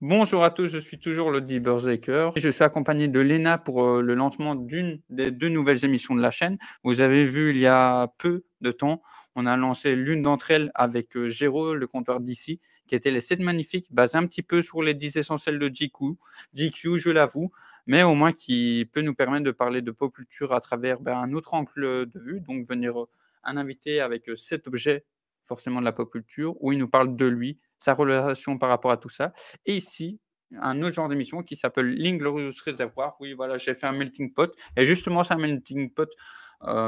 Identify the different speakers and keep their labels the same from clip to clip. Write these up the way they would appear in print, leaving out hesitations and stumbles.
Speaker 1: Bonjour à tous, je suis toujours Lodi Berserker et je suis accompagné de Léna pour le lancement d'une des deux nouvelles émissions de la chaîne. Vous avez vu il y a peu de temps, on a lancé l'une d'entre elles avec Géraud, le comptoir d'ici, qui était les 7 magnifiques, basé un petit peu sur les 10 essentiels de GQ, je l'avoue, mais au moins qui peut nous permettre de parler de pop culture à travers un autre angle de vue, donc venir un invité avec 7 objets forcément de la pop culture, où il nous parle de lui, sa relation par rapport à tout ça. Et ici, un autre genre d'émission qui s'appelle l'Inglorious Reservoir. Oui, voilà, j'ai fait un melting pot. Et justement, c'est un melting pot,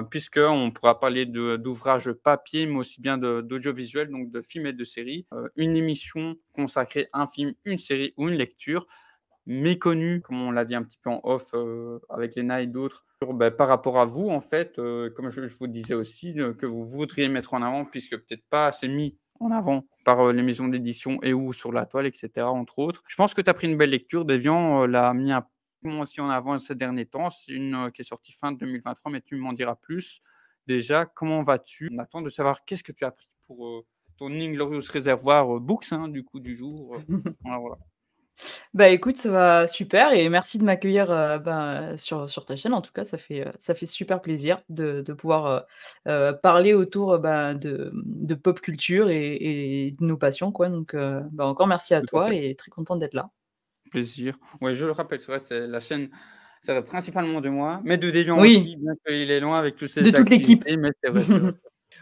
Speaker 1: puisqu'on pourra parler d'ouvrages papier, mais aussi bien d'audiovisuel, donc de films et de séries. Une émission consacrée à un film, une série ou une lecture méconnue, comme on l'a dit un petit peu en off avec Léna et d'autres, par rapport à vous, en fait, comme je vous disais aussi, que vous voudriez mettre en avant, puisque peut-être pas assez mis en avant par les maisons d'édition et ou sur la toile, etc., entre autres. Je pense que tu as pris une belle lecture. Deviant l'a mis un peu aussi en avant ces derniers temps. C'est une qui est sortie fin 2023, mais tu m'en diras plus. Déjà, comment vas-tu? On attend de savoir qu'est-ce que tu as pris pour ton Inglorious Reservoir Books, hein, du coup, du jour. Voilà, voilà.
Speaker 2: Bah, écoute, ça va super et merci de m'accueillir, sur ta chaîne. En tout cas, ça fait super plaisir de pouvoir, parler autour, de pop culture et de nos passions, quoi. Donc, encore merci à
Speaker 1: Tout à
Speaker 2: toi
Speaker 1: fait.
Speaker 2: et très contente d'être là.
Speaker 1: Plaisir. Ouais, je le rappelle, c'est vrai, c'est la chaîne, ça va principalement de moi, mais de Déviant
Speaker 2: Oui,
Speaker 1: aussi, bien qu'il est loin avec toutes
Speaker 2: de
Speaker 1: ses
Speaker 2: toute l'équipe.
Speaker 1: activités, mais c'est vrai, c'est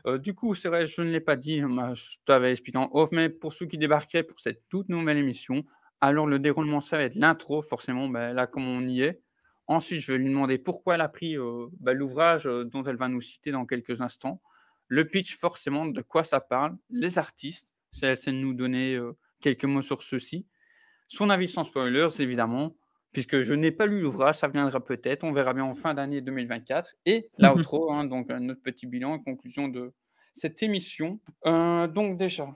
Speaker 1: vrai. Du coup, c'est vrai, je ne l'ai pas dit, je t'avais expliqué en off, mais pour ceux qui débarquaient pour cette toute nouvelle émission, alors le déroulement, ça va être l'intro, forcément, là, comme on y est. Ensuite, je vais lui demander pourquoi elle a pris l'ouvrage dont elle va nous citer dans quelques instants. Le pitch, forcément, de quoi ça parle, les artistes, si elle sait nous donner quelques mots sur ceux-ci. Son avis sans spoilers, évidemment, puisque je n'ai pas lu l'ouvrage, ça viendra peut-être, on verra bien en fin d'année 2024. Et l'outro, hein, donc notre petit bilan, conclusion de cette émission. Donc déjà,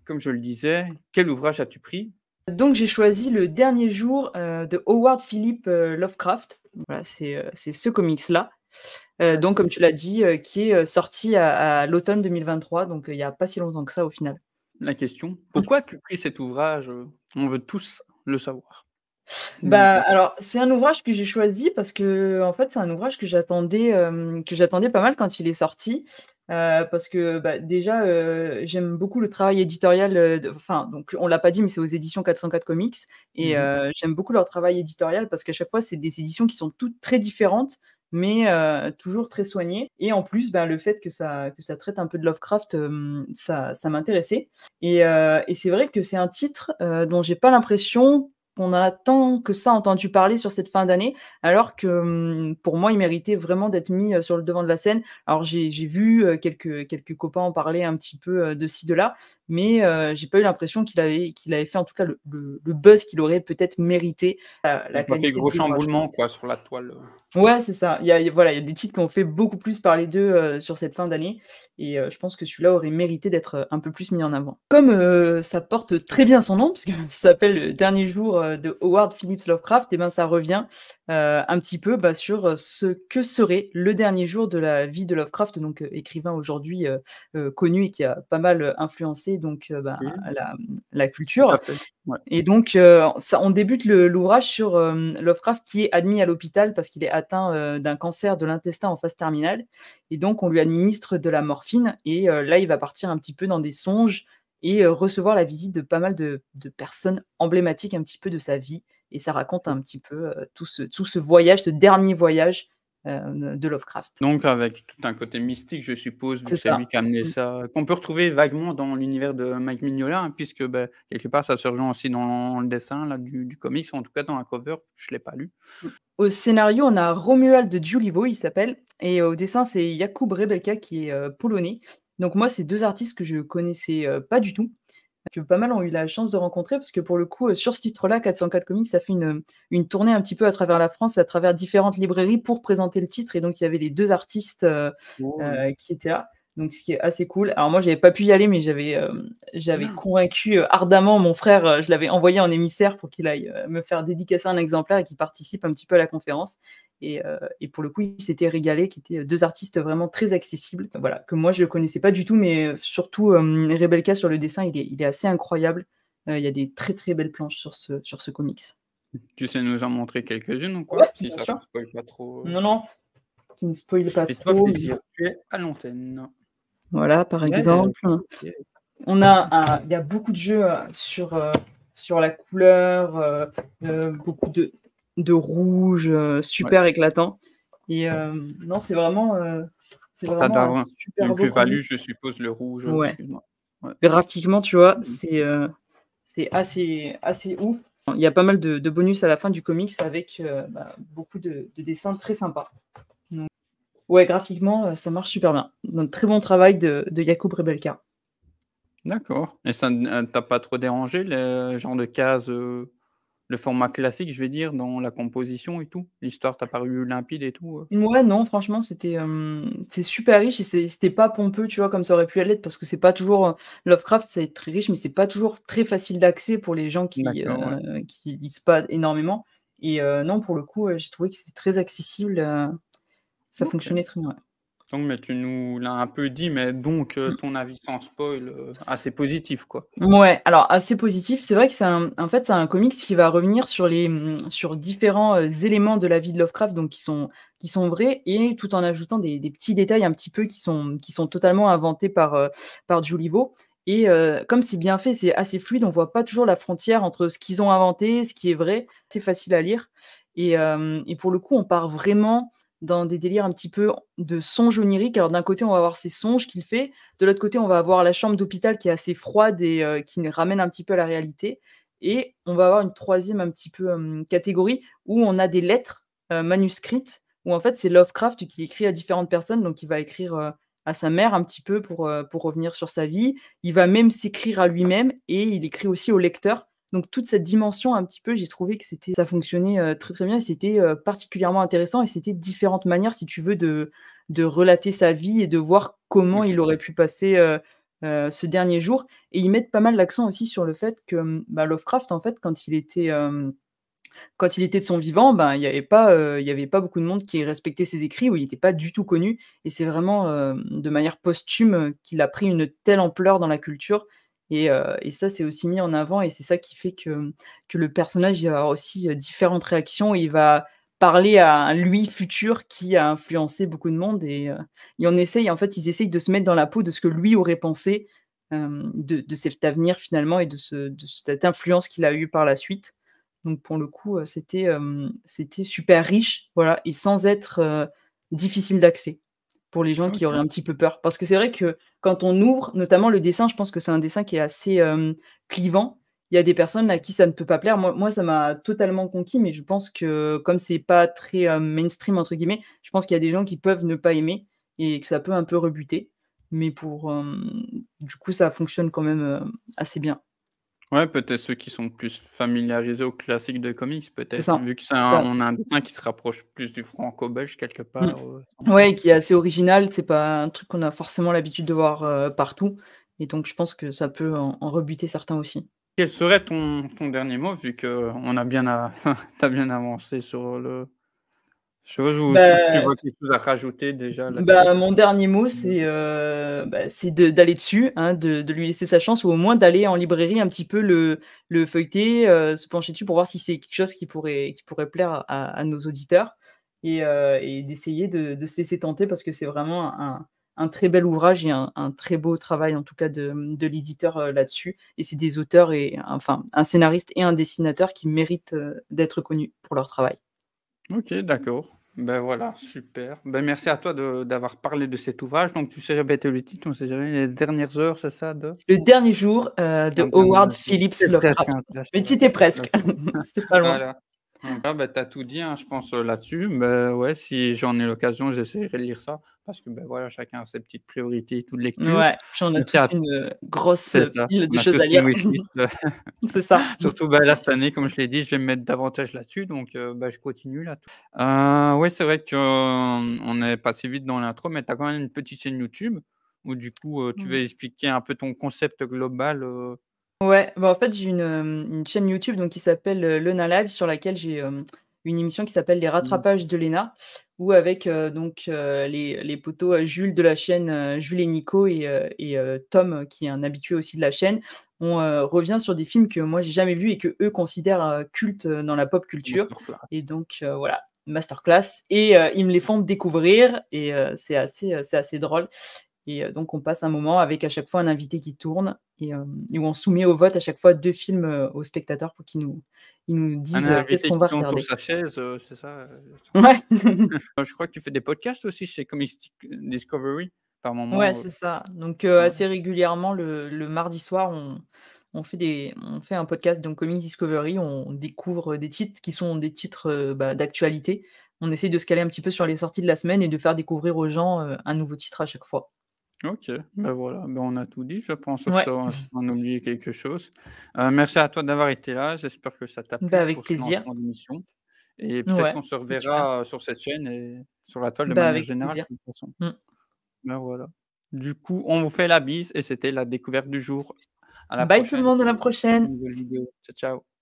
Speaker 1: comme je le disais, quel ouvrage as-tu pris?
Speaker 2: Donc j'ai choisi Le Dernier Jour, de Howard Philip, Lovecraft. Voilà, c'est ce comics-là, donc comme
Speaker 1: D'accord.
Speaker 2: tu l'as dit, qui est, sorti à l'automne 2023, donc il y a pas si longtemps que ça au final.
Speaker 1: La question, pourquoi as-tu pris cet ouvrage? On veut tous le savoir.
Speaker 2: Bah,
Speaker 1: Dis-moi.
Speaker 2: alors, c'est un ouvrage que j'ai choisi parce qu'en fait, c'est un ouvrage que j'attendais pas mal quand il est sorti, parce que, bah, déjà, j'aime beaucoup le travail éditorial, donc on l'a pas dit, mais c'est aux éditions 404 Comics et
Speaker 1: Mmh.
Speaker 2: j'aime beaucoup leur travail éditorial parce qu'à chaque fois, c'est des éditions qui sont toutes très différentes, mais toujours très soignées et en plus, ben, le fait que ça traite un peu de Lovecraft, ça m'intéressait et c'est vrai que c'est un titre, dont j'ai pas l'impression qu'on a tant que ça entendu parler sur cette fin d'année, alors que, pour moi, il méritait vraiment d'être mis, sur le devant de la scène. Alors j'ai vu, quelques copains en parler un petit peu, de ci de là, mais j'ai pas eu l'impression qu'il avait fait en tout cas le buzz qu'il aurait peut-être mérité,
Speaker 1: Il
Speaker 2: la
Speaker 1: n'a pas fait
Speaker 2: qualité de
Speaker 1: gros
Speaker 2: l'ouvrage.
Speaker 1: chamboulement, quoi, sur la toile.
Speaker 2: Ouais, c'est ça. Voilà, il y a des titres qui ont fait beaucoup plus parler d'eux, sur cette fin d'année et je pense que celui-là aurait mérité d'être, un peu plus mis en avant. Comme, ça porte très bien son nom, puisque ça s'appelle Le Dernier Jour, de Howard Phillips Lovecraft et ben, ça revient, un petit peu, bah, sur, ce que serait le dernier jour de la vie de Lovecraft, donc écrivain aujourd'hui, connu et qui a pas mal, influencé donc,
Speaker 1: OK,
Speaker 2: la
Speaker 1: tout à
Speaker 2: culture
Speaker 1: fait. Ouais.
Speaker 2: et donc, on débute l'ouvrage sur, Lovecraft qui est admis à l'hôpital parce qu'il est atteint, d'un cancer de l'intestin en phase terminale et donc on lui administre de la morphine et là, il va partir un petit peu dans des songes et recevoir la visite de pas mal de personnes emblématiques un petit peu de sa vie et ça raconte un petit peu, tout ce voyage, ce dernier voyage, de Lovecraft.
Speaker 1: Donc avec tout un côté mystique, je suppose, vu
Speaker 2: C'est
Speaker 1: que c'est
Speaker 2: ça.
Speaker 1: lui qui a amené
Speaker 2: Mmh.
Speaker 1: ça, qu'on peut retrouver vaguement dans l'univers de Mike Mignola, hein, puisque, quelque part, ça se rejoint aussi dans le dessin là du comics, ou en tout cas dans la cover, je l'ai pas lu.
Speaker 2: Au scénario, on a Romuald Giulivo, il s'appelle et au dessin, c'est Jakub Rebelka qui est, polonais. Donc moi, c'est 2 artistes que je connaissais, pas du tout, que pas mal ont eu la chance de rencontrer parce que pour le coup, sur ce titre-là, 404 Comics a fait une tournée un petit peu à travers la France, à travers différentes librairies pour présenter le titre et donc il y avait les 2 artistes,
Speaker 1: Cool.
Speaker 2: qui étaient là, donc ce qui est assez cool. Alors moi, j'avais pas pu y aller, mais j'avais convaincu, ardemment mon frère, je l'avais envoyé en émissaire pour qu'il aille, me faire dédicacer un exemplaire et qu'il participe un petit peu à la conférence et pour le coup, il s'était régalé, qui étaient 2 artistes vraiment très accessibles. Voilà, que moi je connaissais pas du tout, mais surtout, Rebelka sur le dessin, il est assez incroyable Il y a des très, très belles planches sur ce comics.
Speaker 1: Tu sais nous en montrer quelques-unes ou
Speaker 2: Ouais,
Speaker 1: quoi? Si
Speaker 2: bien
Speaker 1: ça
Speaker 2: sûr.
Speaker 1: ne spoil pas trop,
Speaker 2: Non, non, qui ne spoile pas
Speaker 1: fais-toi
Speaker 2: trop, mais
Speaker 1: plaisir, tu es à l'antenne.
Speaker 2: voilà, par
Speaker 1: Ouais,
Speaker 2: exemple,
Speaker 1: OK.
Speaker 2: il y a beaucoup de jeux, sur la couleur, beaucoup de rouge,
Speaker 1: Ouais,
Speaker 2: super éclatant et non, c'est
Speaker 1: ça
Speaker 2: vraiment
Speaker 1: doit
Speaker 2: un
Speaker 1: avoir
Speaker 2: super
Speaker 1: une
Speaker 2: beau
Speaker 1: plus-value,
Speaker 2: comics.
Speaker 1: je suppose, le rouge,
Speaker 2: Ouais.
Speaker 1: excuse-moi. Ouais.
Speaker 2: Graphiquement, tu vois,
Speaker 1: Mmh.
Speaker 2: c'est assez ouf. Il y a pas mal de bonus à la fin du comics avec, beaucoup de dessins très sympas. Donc ouais, graphiquement, ça marche super bien. Donc très bon travail de Jakub Rebelka.
Speaker 1: D'accord, et ça t'a pas trop dérangé le genre de cases, le format classique, je vais dire, dans la composition et tout? L'histoire t'a paru limpide et tout?
Speaker 2: Ouais, non, franchement, c'est super riche et c'était pas pompeux, tu vois, comme ça aurait pu l'être parce que c'est pas toujours, Lovecraft, c'est très riche, mais c'est pas toujours très facile d'accès pour les gens
Speaker 1: D'accord, ouais.
Speaker 2: qui lisent pas énormément et non, pour le coup, j'ai trouvé que c'était très accessible, ça
Speaker 1: OK.
Speaker 2: fonctionnait très bien, ouais.
Speaker 1: Donc mais tu nous l'as un peu dit, mais donc
Speaker 2: Mmh.
Speaker 1: ton avis sans spoil, assez positif, quoi?
Speaker 2: Ouais, alors assez positif. C'est vrai que c'est un comics qui va revenir sur différents, éléments de la vie de Lovecraft, donc qui sont vrais et tout en ajoutant des petits détails un petit peu qui sont totalement inventés par Julie Vaux et comme c'est bien fait, c'est assez fluide, on voit pas toujours la frontière entre ce qu'ils ont inventé, ce qui est vrai. C'est facile à lire et pour le coup, on part vraiment dans des délires un petit peu de songes oniriques. Alors d'un côté, on va avoir ces songes qu'il fait, de l'autre côté, on va avoir la chambre d'hôpital qui est assez froide et qui nous ramène un petit peu à la réalité et on va avoir une troisième un petit peu, catégorie où on a des lettres, manuscrites où en fait, c'est Lovecraft qui écrit à différentes personnes. Donc il va écrire, à sa mère un petit peu pour revenir sur sa vie. Il va même s'écrire à lui-même et il écrit aussi au lecteur. Donc toute cette dimension un petit peu, j'ai trouvé que ça fonctionnait, très, très bien et c'était, particulièrement intéressant et c'était différentes manières, si tu veux, de relater sa vie et de voir comment
Speaker 1: OK.
Speaker 2: il aurait pu passer, ce dernier jour et ils mettent pas mal l'accent aussi sur le fait que, Lovecraft, en fait, quand il était de son vivant, il y avait pas beaucoup de monde qui respectait ses écrits ou il était pas du tout connu et c'est vraiment, de manière posthume, qu'il a pris une telle ampleur dans la culture et ça, c'est aussi mis en avant et c'est ça qui fait que le personnage, il va avoir aussi, différentes réactions et il va parler à un lui futur qui a influencé beaucoup de monde et en fait, ils essayent de se mettre dans la peau de ce que lui aurait pensé, de cet avenir finalement et de cette influence qu'il a eue par la suite. Donc pour le coup, c'était super riche, voilà et sans être, difficile d'accès pour les gens qui auraient
Speaker 1: OK.
Speaker 2: un petit peu peur. Parce que c'est vrai que quand on ouvre, notamment le dessin, je pense que c'est un dessin qui est assez, clivant. Il y a des personnes à qui ça ne peut pas plaire. Moi, ça m'a totalement conquis, mais je pense que comme c'est pas très, «mainstream» entre guillemets, je pense qu'il y a des gens qui peuvent ne pas aimer et que ça peut un peu rebuter. Mais du coup, ça fonctionne quand même, assez bien.
Speaker 1: Ouais, peut-être ceux qui sont plus familiarisés aux classiques de comics,
Speaker 2: C'est
Speaker 1: peut-être,
Speaker 2: ça,
Speaker 1: vu que c'est
Speaker 2: c'est
Speaker 1: un
Speaker 2: ça.
Speaker 1: on a un dessin qui se rapproche plus du franco-belge quelque
Speaker 2: Mmh.
Speaker 1: part,
Speaker 2: Ouais, qui est assez original, c'est pas un truc qu'on a forcément l'habitude de voir, partout et donc je pense que ça peut en rebuter certains aussi.
Speaker 1: Quel serait ton dernier mot vu qu'on a bien a tu bien avancé sur le chose ou si tu
Speaker 2: Bah
Speaker 1: vois quelque chose à rajouter déjà là-dessus?
Speaker 2: mon dernier mot,
Speaker 1: Mmh.
Speaker 2: c'est d'aller dessus, hein, de lui laisser sa chance ou au moins d'aller en librairie un petit peu le feuilleter, se pencher dessus pour voir si c'est quelque chose qui pourrait plaire à nos auditeurs et d'essayer de se laisser tenter parce que c'est vraiment un très bel ouvrage et un très beau travail en tout cas de l'éditeur, là-dessus et c'est des auteurs et enfin un scénariste et un dessinateur qui méritent, d'être connus pour leur travail.
Speaker 1: OK, d'accord. Ben voilà, super. Ben merci à toi d'avoir parlé de cet ouvrage. Donc tu sais répéter le titre, on sait jamais, Les dernières heures, c'est ça de?
Speaker 2: Le dernier jour,
Speaker 1: Un
Speaker 2: de
Speaker 1: dernier
Speaker 2: Howard
Speaker 1: jour.
Speaker 2: Phillips
Speaker 1: C'est presque
Speaker 2: Lovecraft.
Speaker 1: un
Speaker 2: Mais tu y étais presque, c'était pas loin.
Speaker 1: Voilà. Donc ah bah, tu as tout dit, hein, je pense, là-dessus. Bah, ouais, si j'en ai l'occasion, j'essaierai de lire ça parce que, ben voilà, chacun a ses petites priorités et tout de lecture.
Speaker 2: Ouais, puis on a
Speaker 1: Merci
Speaker 2: toute
Speaker 1: à
Speaker 2: une, grosse,
Speaker 1: C'est ça,
Speaker 2: pile de
Speaker 1: on a
Speaker 2: choses
Speaker 1: tous
Speaker 2: à
Speaker 1: une
Speaker 2: lire.
Speaker 1: wishlist,
Speaker 2: C'est ça.
Speaker 1: surtout, bah, là, cette année, comme je l'ai dit, je vais me mettre davantage là-dessus donc bah, je continue là. Oui, c'est vrai qu'on est passé vite dans l'intro, mais tu as quand même une petite chaîne YouTube où du coup, tu veux
Speaker 2: Mmh.
Speaker 1: expliquer un peu ton concept global,
Speaker 2: Ouais, bah, en fait, j'ai une chaîne YouTube donc qui s'appelle, Lena Live sur laquelle j'ai, une émission qui s'appelle Les
Speaker 1: mmh,
Speaker 2: rattrapages de Lena où avec, les poteaux, Jules de la chaîne, Jules et Nico et Tom, qui est un habitué aussi de la chaîne, on, revient sur des films que moi j'ai jamais vus et qu'eux considèrent, cultes, dans la pop culture et
Speaker 1: Masterclass.
Speaker 2: donc voilà, masterclass et ils me les font découvrir et c'est assez drôle et donc on passe un moment avec à chaque fois un invité qui tourne et où on soumet au vote à chaque fois 2 films, aux spectateurs pour qu'ils nous
Speaker 1: Un
Speaker 2: disent, qu'est-ce
Speaker 1: invité
Speaker 2: qu'on
Speaker 1: qui
Speaker 2: va
Speaker 1: tourne sur
Speaker 2: regarder.
Speaker 1: sa chaise, c'est ça,
Speaker 2: Ouais.
Speaker 1: Je crois que tu fais des podcasts aussi chez Comics Discovery par
Speaker 2: Ouais,
Speaker 1: moment,
Speaker 2: c'est ça. Donc
Speaker 1: ouais.
Speaker 2: assez régulièrement le mardi soir, on fait un podcast donc Comics Discovery, on découvre des titres qui sont des titres, d'actualité. On essaye de se caler un petit peu sur les sorties de la semaine et de faire découvrir aux gens, un nouveau titre à chaque fois.
Speaker 1: OK, ben voilà, ben on a tout dit je pense, sauf
Speaker 2: Ouais,
Speaker 1: si on a oublié quelque chose. Merci à toi d'avoir été là, j'espère que ça t'a
Speaker 2: bah,
Speaker 1: plu
Speaker 2: avec
Speaker 1: pour ce
Speaker 2: plaisir.
Speaker 1: lancement d'émission et peut-être
Speaker 2: Ouais,
Speaker 1: qu'on se
Speaker 2: c'était super.
Speaker 1: reverra, sur cette chaîne et sur la toile de
Speaker 2: Bah,
Speaker 1: manière
Speaker 2: avec
Speaker 1: générale
Speaker 2: plaisir.
Speaker 1: de toute façon.
Speaker 2: Mmh.
Speaker 1: Ben voilà. Du coup, on vous fait la bise et c'était la découverte du jour. À la
Speaker 2: Bye tout le
Speaker 1: prochaine
Speaker 2: monde, à la
Speaker 1: pour
Speaker 2: prochaine.
Speaker 1: une nouvelle vidéo. Ciao, ciao.